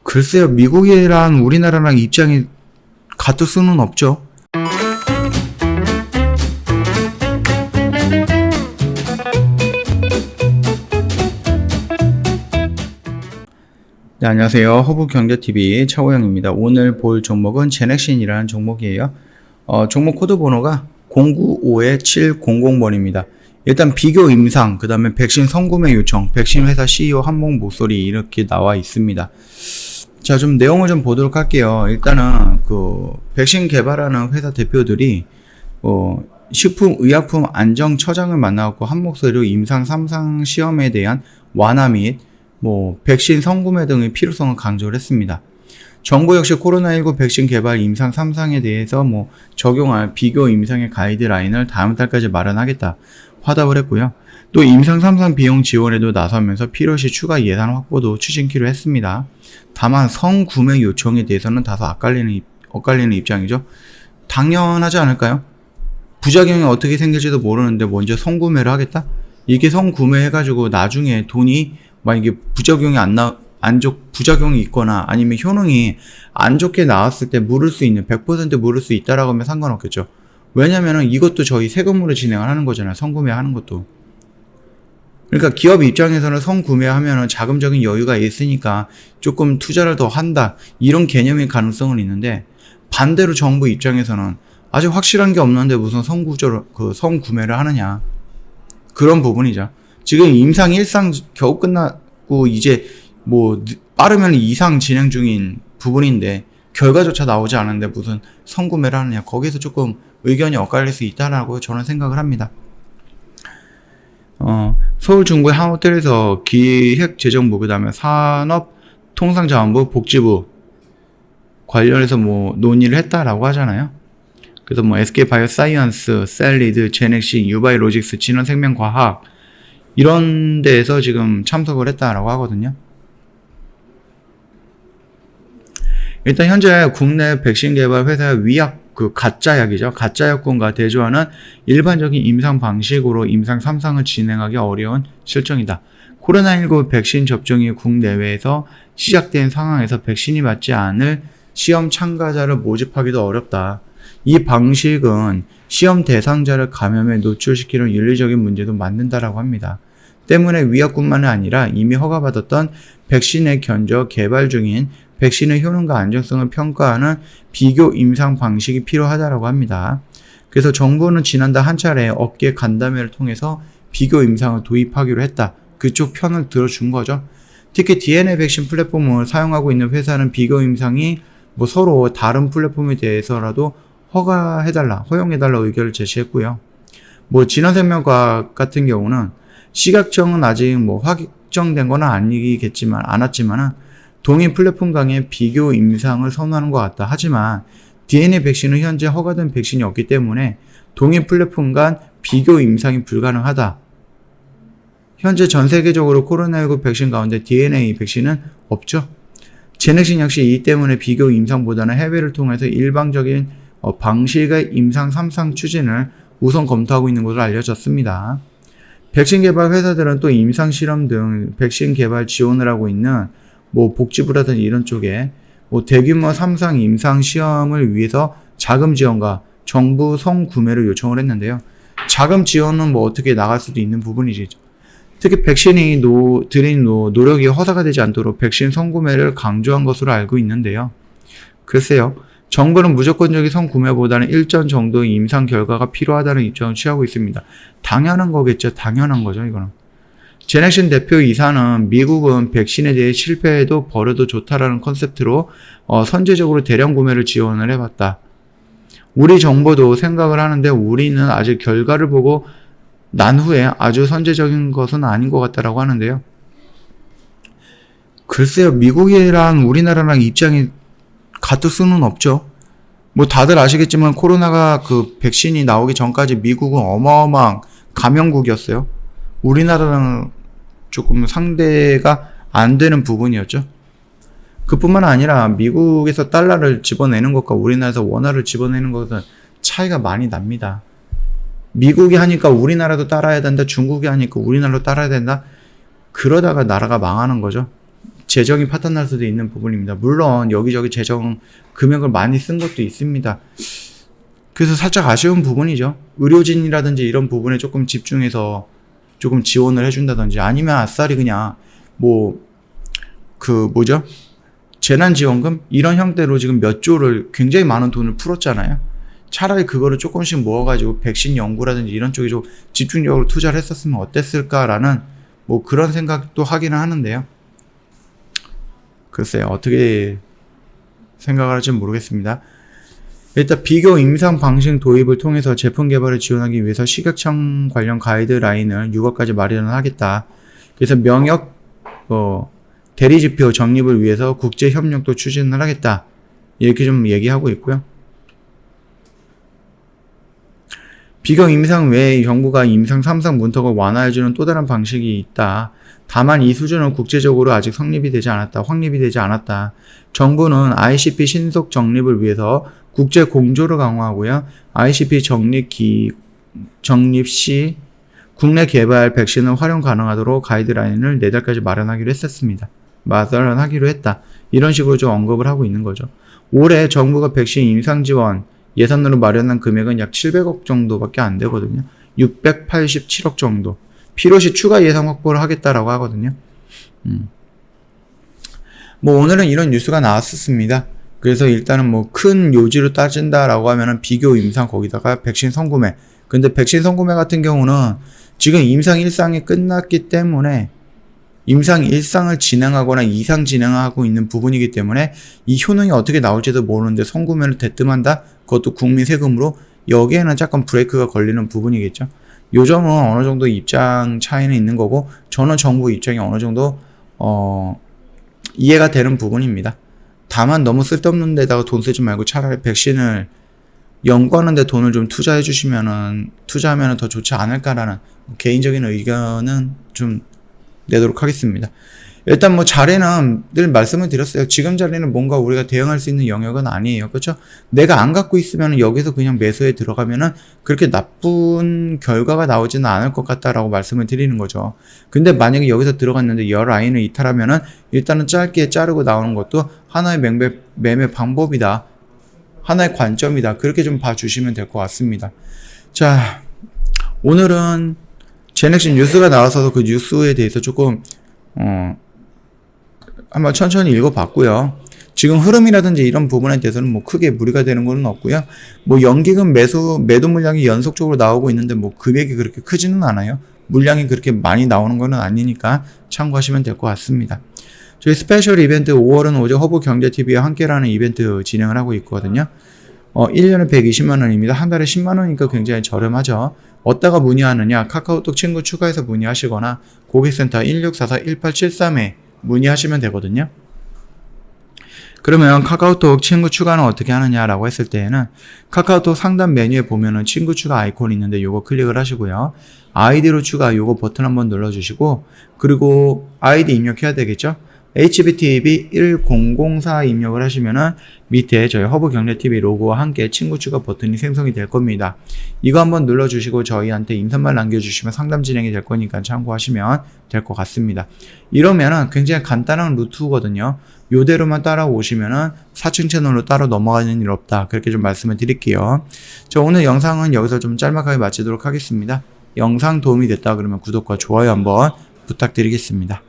글쎄요, 미국이랑 우리나라랑 입장이 같을 수는 없죠. 네, 안녕하세요. 허브경제TV 차호영입니다. 오늘 볼 종목은 제넥신이라는 종목이에요. 종목 코드 번호가 0952-700번입니다. 일단 비교 임상, 그 다음에 백신 선구매 요청, 백신 회사 CEO 한목 목소리 이렇게 나와 있습니다. 자, 좀 내용을 좀 보도록 할게요. 일단은 백신 개발하는 회사 대표들이 식품의약품안전처장을 만나고 한 목소리로 임상 3상 시험에 대한 완화 및 백신 선구매 등의 필요성을 강조를 했습니다. 정부 역시 코로나19 백신 개발 임상 3상에 대해서 적용할 비교 임상의 가이드라인을 다음 달까지 마련하겠다 화답을 했고요. 또 임상 3상 비용 지원에도 나서면서 필요시 추가 예산 확보도 추진키로 했습니다. 다만 선구매 요청에 대해서는 다소 엇갈리는 입장이죠. 당연하지 않을까요? 부작용이 어떻게 생길지도 모르는데 먼저 선구매를 하겠다? 이게 선구매 해가지고 나중에 돈이 만약에 부작용이 있거나 아니면 효능이 안 좋게 나왔을 때 물을 수 있는 100% 물을 수 있다라고 하면 상관없겠죠. 왜냐면은 이것도 저희 세금으로 진행을 하는 거잖아요. 선구매하는 것도. 그러니까 기업 입장에서는 선구매하면은 자금적인 여유가 있으니까 조금 투자를 더 한다. 이런 개념의 가능성은 있는데 반대로 정부 입장에서는 아직 확실한 게 없는데 무슨 선구매를 하느냐. 그런 부분이죠. 지금 임상 1상 겨우 끝나고 이제 빠르면 2상 진행 중인 부분인데 결과조차 나오지 않은데 무슨 선구매를 하느냐. 거기서 조금 의견이 엇갈릴 수 있다라고 저는 생각을 합니다. 서울 중구 한 호텔에서 기획재정부 그다음에 산업통상자원부 복지부 관련해서 논의를 했다라고 하잖아요. 그래서 SK바이오사이언스, 셀리드, 제넥신, 유바이로직스, 진원생명과학 이런 데에서 지금 참석을 했다라고 하거든요. 일단 현재 국내 백신 개발 회사의 가짜약이죠. 가짜약군과 대조하는 일반적인 임상 방식으로 임상 3상을 진행하기 어려운 실정이다. 코로나19 백신 접종이 국내외에서 시작된 상황에서 백신이 맞지 않을 시험 참가자를 모집하기도 어렵다. 이 방식은 시험 대상자를 감염에 노출시키는 윤리적인 문제도 만든다라고 합니다. 때문에 위약뿐만 아니라 이미 허가받았던 백신에 견저 개발 중인 백신의 효능과 안정성을 평가하는 비교 임상 방식이 필요하다고 합니다. 그래서 정부는 지난달 한 차례 업계 간담회를 통해서 비교 임상을 도입하기로 했다. 그쪽 편을 들어준 거죠. 특히 DNA 백신 플랫폼을 사용하고 있는 회사는 비교 임상이 서로 다른 플랫폼에 대해서라도 허용해달라 의견을 제시했고요. 진원생명과학 같은 경우는 시각청은 아직 확정된 건 않았지만 동일 플랫폼 간의 비교 임상을 선호하는 것 같다. 하지만 DNA 백신은 현재 허가된 백신이 없기 때문에 동일 플랫폼 간 비교 임상이 불가능하다. 현재 전 세계적으로 코로나19 백신 가운데 DNA 백신은 없죠. 제넥신 역시 이 때문에 비교 임상보다는 해외를 통해서 일방적인 방식의 임상 3상 추진을 우선 검토하고 있는 것으로 알려졌습니다. 백신 개발 회사들은 또 임상 실험 등 백신 개발 지원을 하고 있는 복지부라든지 이런 쪽에 대규모 3상 임상 시험을 위해서 자금 지원과 정부 선구매를 요청을 했는데요. 자금 지원은 어떻게 나갈 수도 있는 부분이죠. 특히 백신이 들인 노력이 허사가 되지 않도록 백신 선구매를 강조한 것으로 알고 있는데요. 글쎄요. 정부는 무조건적인 선구매보다는 일정 정도의 임상 결과가 필요하다는 입장을 취하고 있습니다. 당연한 거겠죠. 당연한 거죠, 이거는. 제넥신 대표 이사는 미국은 백신에 대해 실패해도 버려도 좋다라는 컨셉트로 선제적으로 대량 구매를 지원을 해봤다. 우리 정부도 생각을 하는데 우리는 아직 결과를 보고 난 후에 아주 선제적인 것은 아닌 것 같다라고 하는데요. 글쎄요, 미국이랑 우리나라랑 입장이 같을 수는 없죠. 다들 아시겠지만 코로나가 백신이 나오기 전까지 미국은 어마어마한 감염국이었어요. 우리나라랑 조금 상대가 안 되는 부분이었죠. 그뿐만 아니라 미국에서 달러를 집어내는 것과 우리나라에서 원화를 집어내는 것은 차이가 많이 납니다. 미국이 하니까 우리나라도 따라야 된다. 중국이 하니까 우리나라도 따라야 된다. 그러다가 나라가 망하는 거죠. 재정이 파탄날 수도 있는 부분입니다. 물론 여기저기 재정 금액을 많이 쓴 것도 있습니다. 그래서 살짝 아쉬운 부분이죠. 의료진이라든지 이런 부분에 조금 집중해서 조금 지원을 해준다든지, 아니면 아싸리 그냥 재난지원금 이런 형태로 지금 몇 조를, 굉장히 많은 돈을 풀었잖아요. 차라리 그거를 조금씩 모아가지고 백신 연구라든지 이런 쪽에 좀 집중적으로 투자를 했었으면 어땠을까라는 그런 생각도 하기는 하는데요. 글쎄요, 어떻게 생각을 할지 모르겠습니다. 일단 비교 임상 방식 도입을 통해서 제품 개발을 지원하기 위해서 식약청 관련 가이드라인을 6월까지 마련을 하겠다. 그래서 명역 대리지표 정립을 위해서 국제 협력도 추진을 하겠다. 이렇게 좀 얘기하고 있고요. 비경 임상 외에 정부가 임상 3상 문턱을 완화해주는 또 다른 방식이 있다. 다만 이 수준은 국제적으로 아직 확립이 되지 않았다. 정부는 ICP 신속 정립을 위해서 국제 공조를 강화하고요. ICP 정립 시 국내 개발 백신을 활용 가능하도록 가이드라인을 4달까지 마련하기로 했다. 이런 식으로 좀 언급을 하고 있는 거죠. 올해 정부가 백신 임상 지원 예산으로 마련한 금액은 약 700억 정도밖에 안 되거든요. 687억 정도. 필요시 추가 예산 확보를 하겠다라고 하거든요. 오늘은 이런 뉴스가 나왔었습니다. 그래서 일단은 큰 요지로 따진다라고 하면은 비교 임상, 거기다가 백신 선구매. 근데 백신 선구매 같은 경우는 지금 임상 1상이 끝났기 때문에 임상 1상을 진행하거나 2상 진행하고 있는 부분이기 때문에 이 효능이 어떻게 나올지도 모르는데 선구매를 대뜸한다? 그것도 국민 세금으로. 여기에는 약간 브레이크가 걸리는 부분이겠죠. 요 점은 어느 정도 입장 차이는 있는 거고, 저는 정부 입장이 어느 정도 이해가 되는 부분입니다. 다만 너무 쓸데없는 데다가 돈 쓰지 말고 차라리 백신을 연구하는 데 돈을 좀 투자하면은 더 좋지 않을까라는 개인적인 의견은 좀 내도록 하겠습니다. 일단 자리는 늘 말씀을 드렸어요. 지금 자리는 뭔가 우리가 대응할 수 있는 영역은 아니에요. 그렇죠? 내가 안 갖고 있으면 여기서 그냥 매수에 들어가면은 그렇게 나쁜 결과가 나오지는 않을 것 같다라고 말씀을 드리는 거죠. 근데 만약에 여기서 들어갔는데 여 라인을 이탈하면은 일단은 짧게 자르고 나오는 것도 하나의 매매 방법이다. 하나의 관점이다. 그렇게 좀 봐주시면 될 것 같습니다. 자, 오늘은 제넥신 뉴스가 나와서 그 뉴스에 대해서 조금 한번 천천히 읽어봤고요. 지금 흐름이라든지 이런 부분에 대해서는 크게 무리가 되는 건 없고요. 연기금 매도 물량이 연속적으로 나오고 있는데 금액이 그렇게 크지는 않아요. 물량이 그렇게 많이 나오는 건 아니니까 참고하시면 될 것 같습니다. 저희 스페셜 이벤트 5월은 오직 허브경제TV와 함께라는 이벤트 진행을 하고 있거든요. 1년에 120만 원입니다. 한 달에 10만 원이니까 굉장히 저렴하죠. 어디다가 문의하느냐? 카카오톡 친구 추가해서 문의하시거나 고객센터 1644-1873에 문의하시면 되거든요. 그러면 카카오톡 친구 추가는 어떻게 하느냐라고 했을 때에는 카카오톡 상단 메뉴에 보면은 친구 추가 아이콘이 있는데 요거 클릭을 하시고요. 아이디로 추가 요거 버튼 한번 눌러주시고, 그리고 아이디 입력해야 되겠죠? HBTV1004 입력을 하시면은 밑에 저희 허브경제TV 로고와 함께 친구 추가 버튼이 생성이 될 겁니다. 이거 한번 눌러주시고 저희한테 인사말 남겨주시면 상담 진행이 될 거니까 참고하시면 될 것 같습니다. 이러면은 굉장히 간단한 루트거든요. 요대로만 따라오시면은 4층 채널로 따로 넘어가는 일 없다. 그렇게 좀 말씀을 드릴게요. 자, 오늘 영상은 여기서 좀 짤막하게 마치도록 하겠습니다. 영상 도움이 됐다 그러면 구독과 좋아요 한번 부탁드리겠습니다.